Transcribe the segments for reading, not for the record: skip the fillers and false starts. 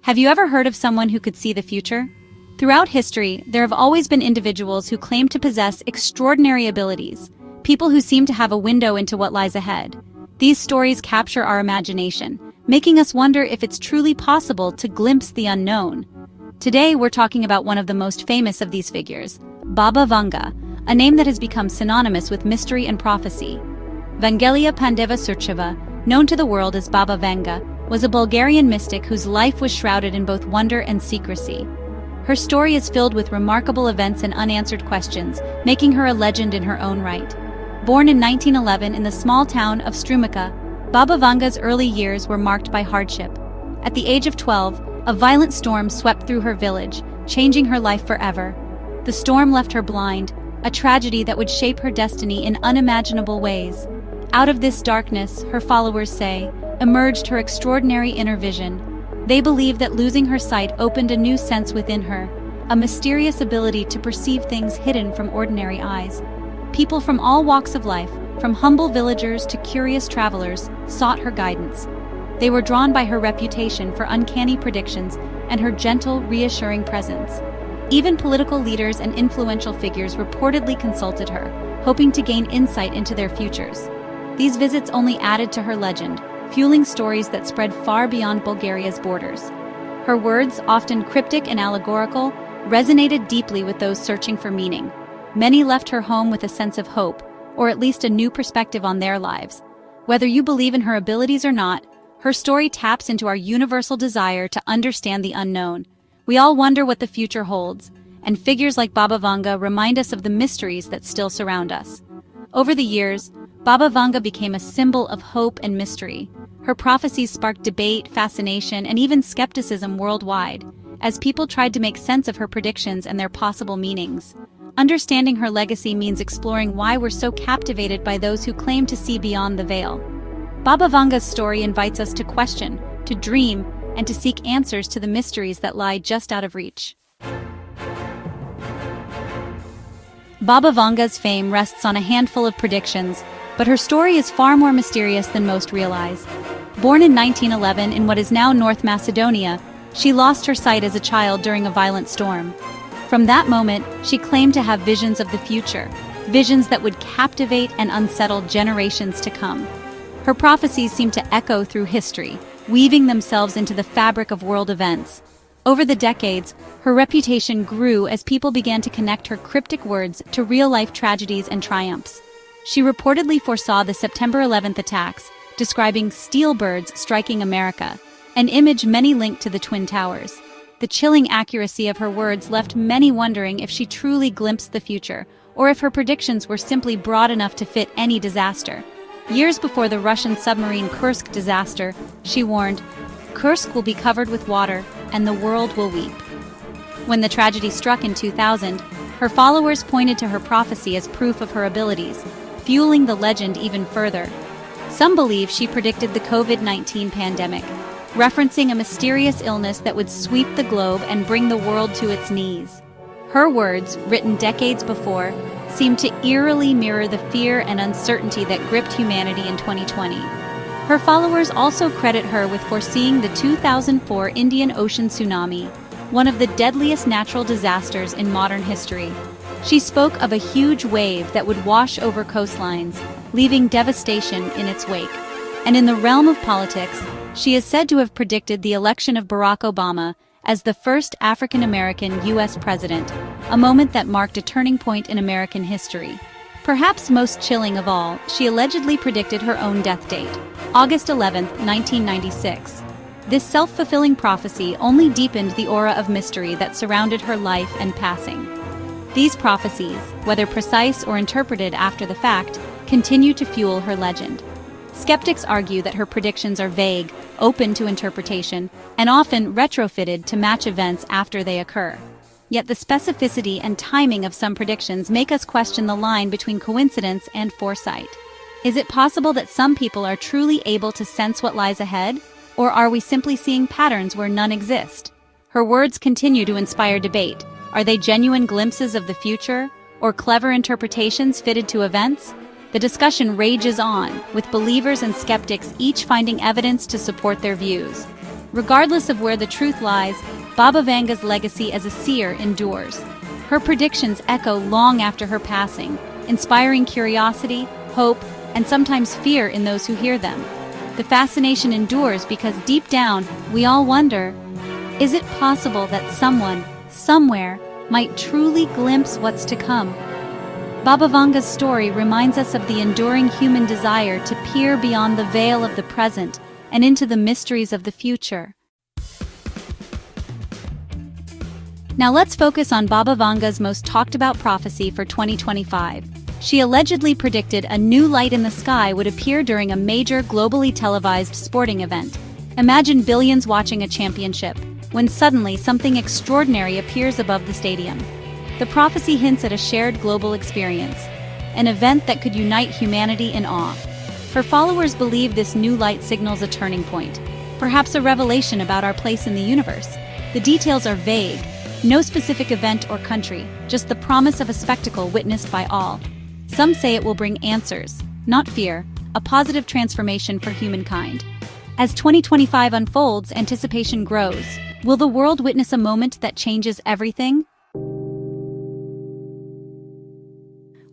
Have you ever heard of someone who could see the future? Throughout history, there have always been individuals who claim to possess extraordinary abilities, people who seem to have a window into what lies ahead. These stories capture our imagination, making us wonder if it's truly possible to glimpse the unknown. Today, we're talking about one of the most famous of these figures, Baba Vanga, a name that has become synonymous with mystery and prophecy. Vangelia Pandeva-Surcheva, known to the world as Baba Vanga, was a Bulgarian mystic whose life was shrouded in both wonder and secrecy. Her story is filled with remarkable events and unanswered questions, making her a legend in her own right. Born in 1911 in the small town of Strumica, Baba Vanga's early years were marked by hardship. At the age of 12, a violent storm swept through her village, changing her life forever. The storm left her blind, a tragedy that would shape her destiny in unimaginable ways. Out of this darkness, her followers say, emerged her extraordinary inner vision. They believe that losing her sight opened a new sense within her, a mysterious ability to perceive things hidden from ordinary eyes. People from all walks of life, from humble villagers to curious travelers, sought her guidance. They were drawn by her reputation for uncanny predictions and her gentle, reassuring presence. Even political leaders and influential figures reportedly consulted her, hoping to gain insight into their futures. These visits only added to her legend, fueling stories that spread far beyond Bulgaria's borders. Her words, often cryptic and allegorical, resonated deeply with those searching for meaning. Many left her home with a sense of hope, or at least a new perspective on their lives. Whether you believe in her abilities or not, her story taps into our universal desire to understand the unknown. We all wonder what the future holds, and figures like Baba Vanga remind us of the mysteries that still surround us. Over the years, Baba Vanga became a symbol of hope and mystery. Her prophecies sparked debate, fascination, and even skepticism worldwide, as people tried to make sense of her predictions and their possible meanings. Understanding her legacy means exploring why we're so captivated by those who claim to see beyond the veil. Baba Vanga's story invites us to question, to dream, and to seek answers to the mysteries that lie just out of reach. Baba Vanga's fame rests on a handful of predictions, but her story is far more mysterious than most realize. Born in 1911 in what is now North Macedonia, she lost her sight as a child during a violent storm. From that moment, she claimed to have visions of the future, visions that would captivate and unsettle generations to come. Her prophecies seem to echo through history, weaving themselves into the fabric of world events. Over the decades, her reputation grew as people began to connect her cryptic words to real-life tragedies and triumphs. She reportedly foresaw the September 11th attacks, describing steel birds striking America, an image many linked to the Twin Towers. The chilling accuracy of her words left many wondering if she truly glimpsed the future, or if her predictions were simply broad enough to fit any disaster. Years before the Russian submarine Kursk disaster, she warned, "Kursk will be covered with water, and the world will weep." When the tragedy struck in 2000, her followers pointed to her prophecy as proof of her abilities, fueling the legend even further. Some believe she predicted the COVID-19 pandemic, referencing a mysterious illness that would sweep the globe and bring the world to its knees. Her words, written decades before, seem to eerily mirror the fear and uncertainty that gripped humanity in 2020. Her followers also credit her with foreseeing the 2004 Indian Ocean tsunami, one of the deadliest natural disasters in modern history. She spoke of a huge wave that would wash over coastlines, leaving devastation in its wake. And in the realm of politics, she is said to have predicted the election of Barack Obama as the first African-American U.S. president, a moment that marked a turning point in American history. Perhaps most chilling of all, she allegedly predicted her own death date, August 11, 1996. This self-fulfilling prophecy only deepened the aura of mystery that surrounded her life and passing. These prophecies, whether precise or interpreted after the fact, continue to fuel her legend. Skeptics argue that her predictions are vague, open to interpretation, and often retrofitted to match events after they occur. Yet the specificity and timing of some predictions make us question the line between coincidence and foresight. Is it possible that some people are truly able to sense what lies ahead, or are we simply seeing patterns where none exist? Her words continue to inspire debate. Are they genuine glimpses of the future, or clever interpretations fitted to events? The discussion rages on, with believers and skeptics each finding evidence to support their views. Regardless of where the truth lies, Baba Vanga's legacy as a seer endures. Her predictions echo long after her passing, inspiring curiosity, hope, and sometimes fear in those who hear them. The fascination endures because deep down, we all wonder, is it possible that someone, somewhere, might truly glimpse what's to come? Baba Vanga's story reminds us of the enduring human desire to peer beyond the veil of the present and into the mysteries of the future. Now let's focus on Baba Vanga's most talked about prophecy for 2025. She allegedly predicted a new light in the sky would appear during a major globally televised sporting event. Imagine billions watching a championship, when suddenly something extraordinary appears above the stadium. The prophecy hints at a shared global experience, an event that could unite humanity in awe. Her followers believe this new light signals a turning point, perhaps a revelation about our place in the universe. The details are vague, no specific event or country, just the promise of a spectacle witnessed by all. Some say it will bring answers, not fear, a positive transformation for humankind. As 2025 unfolds, anticipation grows. Will the world witness a moment that changes everything?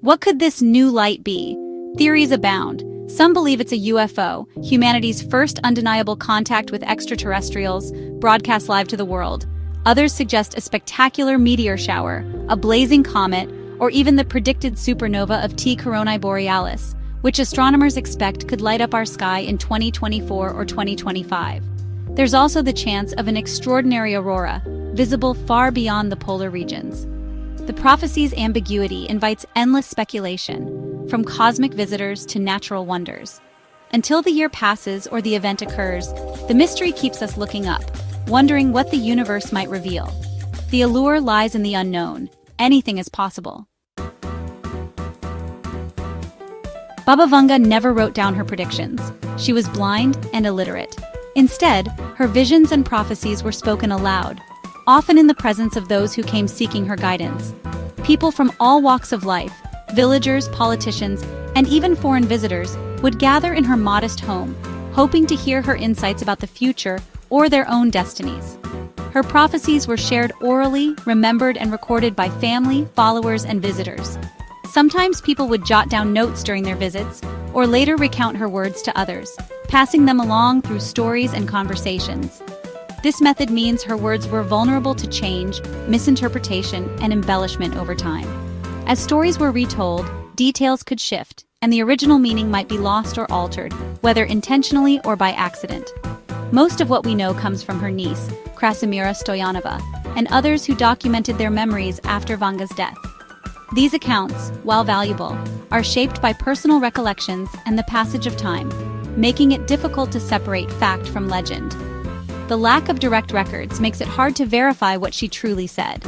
What could this new light be? Theories abound. Some believe it's a UFO, humanity's first undeniable contact with extraterrestrials, broadcast live to the world. Others suggest a spectacular meteor shower, a blazing comet, or even the predicted supernova of T Coronae Borealis, which astronomers expect could light up our sky in 2024 or 2025. There's also the chance of an extraordinary aurora, visible far beyond the polar regions. The prophecy's ambiguity invites endless speculation, from cosmic visitors to natural wonders. Until the year passes or the event occurs, the mystery keeps us looking up, wondering what the universe might reveal. The allure lies in the unknown. Anything is possible. Baba Vanga never wrote down her predictions. She was blind and illiterate. Instead, her visions and prophecies were spoken aloud, often in the presence of those who came seeking her guidance. People from all walks of life, villagers, politicians, and even foreign visitors, would gather in her modest home, hoping to hear her insights about the future or their own destinies. Her prophecies were shared orally, remembered and recorded by family, followers, and visitors. Sometimes people would jot down notes during their visits, or later recount her words to others, passing them along through stories and conversations. This method means her words were vulnerable to change, misinterpretation, and embellishment over time. As stories were retold, details could shift, and the original meaning might be lost or altered, whether intentionally or by accident. Most of what we know comes from her niece, Krasimira Stoyanova, and others who documented their memories after Vanga's death. These accounts, while valuable, are shaped by personal recollections and the passage of time, making it difficult to separate fact from legend. The lack of direct records makes it hard to verify what she truly said.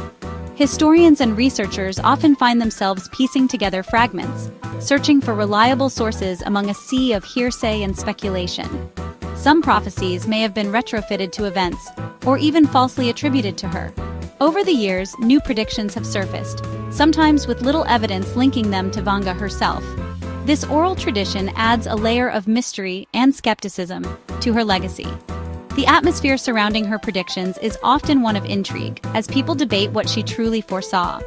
Historians and researchers often find themselves piecing together fragments, searching for reliable sources among a sea of hearsay and speculation. Some prophecies may have been retrofitted to events, or even falsely attributed to her. Over the years, new predictions have surfaced, sometimes with little evidence linking them to Vanga herself. This oral tradition adds a layer of mystery and skepticism to her legacy. The atmosphere surrounding her predictions is often one of intrigue, as people debate what she truly foresaw.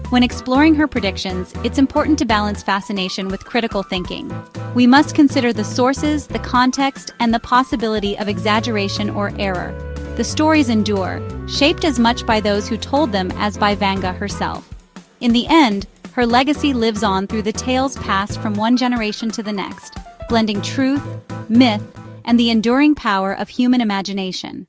When exploring her predictions, it's important to balance fascination with critical thinking. We must consider the sources, the context, and the possibility of exaggeration or error. The stories endure, shaped as much by those who told them as by Vanga herself. In the end, her legacy lives on through the tales passed from one generation to the next, blending truth, myth, and the enduring power of human imagination.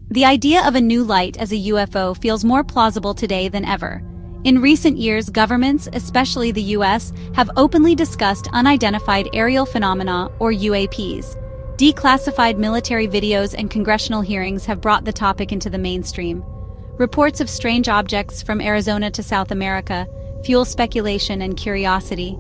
The idea of a new light as a UFO feels more plausible today than ever. In recent years, governments, especially the US, have openly discussed unidentified aerial phenomena, or UAPs. Declassified military videos and congressional hearings have brought the topic into the mainstream. Reports of strange objects from Arizona to South America fuel speculation and curiosity.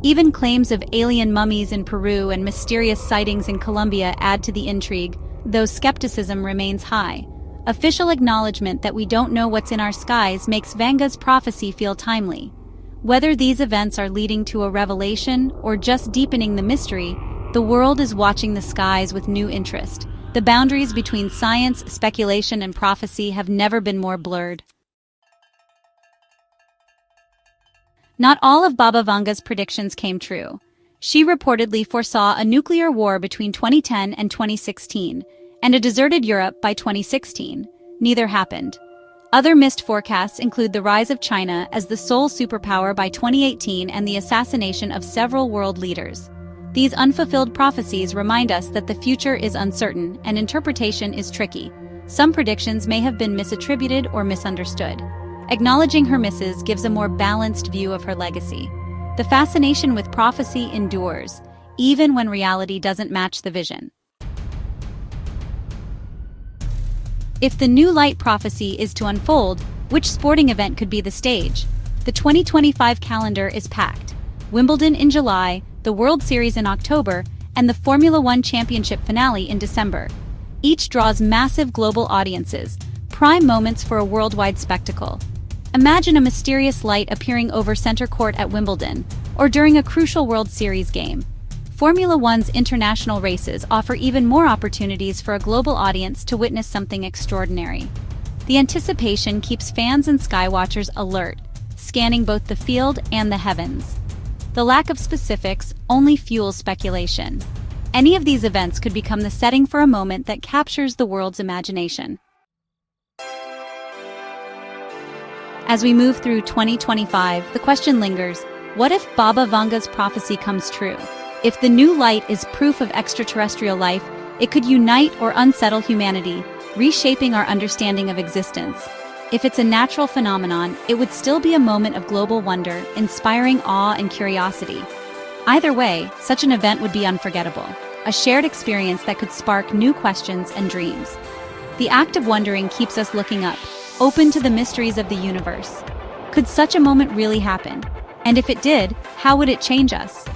Even claims of alien mummies in Peru and mysterious sightings in Colombia add to the intrigue, though skepticism remains high. Official acknowledgement that we don't know what's in our skies makes Vanga's prophecy feel timely. Whether these events are leading to a revelation or just deepening the mystery, the The world is watching the skies with new interest. The boundaries between science, speculation, and prophecy have never been more blurred. Not all of Baba Vanga's predictions came true. She reportedly foresaw a nuclear war between 2010 and 2016, and a deserted Europe by 2016. Neither happened. Other missed forecasts include the rise of China as the sole superpower by 2018 and the assassination of several world leaders. These unfulfilled prophecies remind us that the future is uncertain and interpretation is tricky. Some predictions may have been misattributed or misunderstood. Acknowledging her misses gives a more balanced view of her legacy. The fascination with prophecy endures, even when reality doesn't match the vision. If the new light prophecy is to unfold, which sporting event could be the stage? The 2025 calendar is packed. Wimbledon in July, the World Series in October, and the Formula One Championship finale in December. Each draws massive global audiences, prime moments for a worldwide spectacle. Imagine a mysterious light appearing over center court at Wimbledon, or during a crucial World Series game. Formula One's international races offer even more opportunities for a global audience to witness something extraordinary. The anticipation keeps fans and skywatchers alert, scanning both the field and the heavens. The lack of specifics only fuels speculation. Any of these events could become the setting for a moment that captures the world's imagination. As we move through 2025, the question lingers, what if Baba Vanga's prophecy comes true? If the new light is proof of extraterrestrial life, it could unite or unsettle humanity, reshaping our understanding of existence. If it's a natural phenomenon, it would still be a moment of global wonder, inspiring awe and curiosity. Either way, such an event would be unforgettable, a shared experience that could spark new questions and dreams. The act of wondering keeps us looking up, open to the mysteries of the universe. Could such a moment really happen? And if it did, how would it change us?